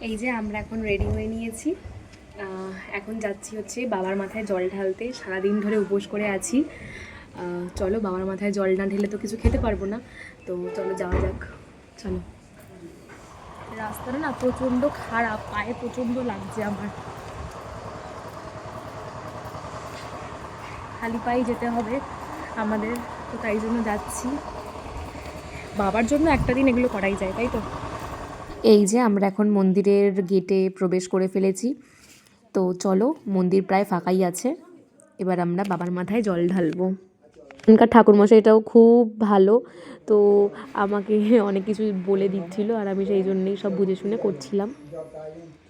এই যে আমরা এখন রেডি হয়ে নিয়েছি, এখন যাচ্ছি হচ্ছে বাবার মাথায় জল ঢালতে। সারাদিন ধরে উপোস করে আছি। চলো, বাবার মাথায় জল না ঢেলে তো কিছু খেতে পারবো না, তো চলো যাওয়া যাক। চলো। রাস্তাটা না প্রচণ্ড খারাপ, পায়ে প্রচণ্ড লাগছে আমার, খালি পায়ে যেতে হবে আমাদের, তো তাই জন্য যাচ্ছি। বাবার জন্য একটা দিন এগুলো করাই যায়, তাই তো। এই যে আমরা এখন মন্দিরের গেটে প্রবেশ করে ফেলেছি, তো চলো, মন্দির প্রায় ফাঁকাই আছে, এবার আমরা বাবার মাথায় জল ঢালবো। এখানকার ঠাকুরমশাইটাও খুব ভালো, তো আমাকে অনেক কিছু বলে দিচ্ছিল, আর আমি সেই জন্যই সব বুঝে শুনে করছিলাম।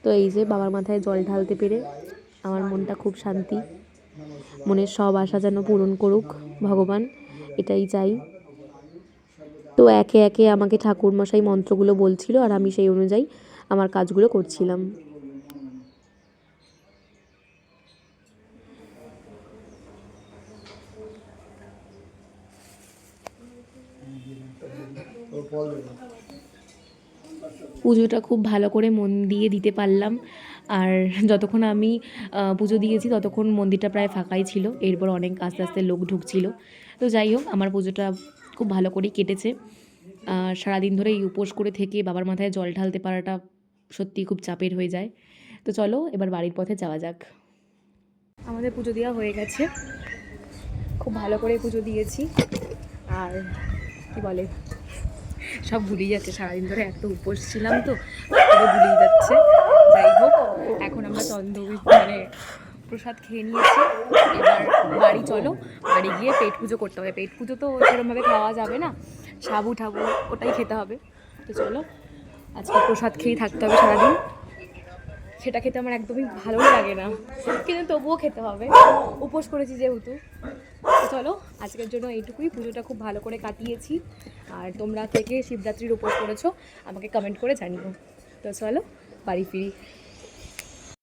তো এই যে বাবার মাথায় জল ঢালতে পেরে আমার মনটা খুব শান্তি, মনের সব আশা যেন পূরণ করুক ভগবান, এটাই চাই। তো একে একে আমাকে ঠাকুরমশাই মন্ত্রগুলো বলছিল, আর আমি সেই অনুযায়ী আমার কাজগুলো করছিলাম। পুজোটা খুব ভালো করে মন দিয়ে দিতে পারলাম, আর যতক্ষণ আমি পুজো দিয়েছি ততক্ষণ মন্দিরটা প্রায় ফাঁকাই ছিল, এরপর অনেক আস্তে আস্তে লোক ঢুকছিল। তো যাই হোক, আমার পুজোটা খুব ভালো করেই কেটেছে। সারাদিন ধরে এই উপোস করে থেকে বাবার মাথায় জল ঢালতে পারাটা সত্যিই খুব চাপের হয়ে যায়। তো চলো, এবার বাড়ির পথে যাওয়া যাক। আমাদের পুজো দেওয়া হয়ে গেছে, খুব ভালো করে পুজো দিয়েছি, আর কি বলে, সব ভুলেই যাচ্ছে, সারাদিন ধরে এত উপোস ছিলাম তো পুরো ভুলেই যাচ্ছে। যাই হোক, এখন আমরা মানে প্রসাদ খেয়ে নিয়েছি, এবার বাড়ি চলো, বাড়ি গিয়ে পেট পুজো করতে হবে। পেট পুজো তো সেরকমভাবে খাওয়া যাবে না, সাবু ঠাবু ওটাই খেতে হবে। তো চলো, আজকে প্রসাদ খেয়েই থাকতে হবে সারাদিন। সেটা খেতে আমার একদমই ভালোই লাগে না, কিন্তু তবুও খেতে হবে, উপোস করেছি যেহেতু। তো চলো, আজকের জন্য এইটুকুই। পুজোটা খুব ভালো করে কাটিয়েছি, আর তোমরা থেকে শিবরাত্রির উপোস করেছো আমাকে কমেন্ট করে জানিও। তো চলো, বাড়ি ফিরি।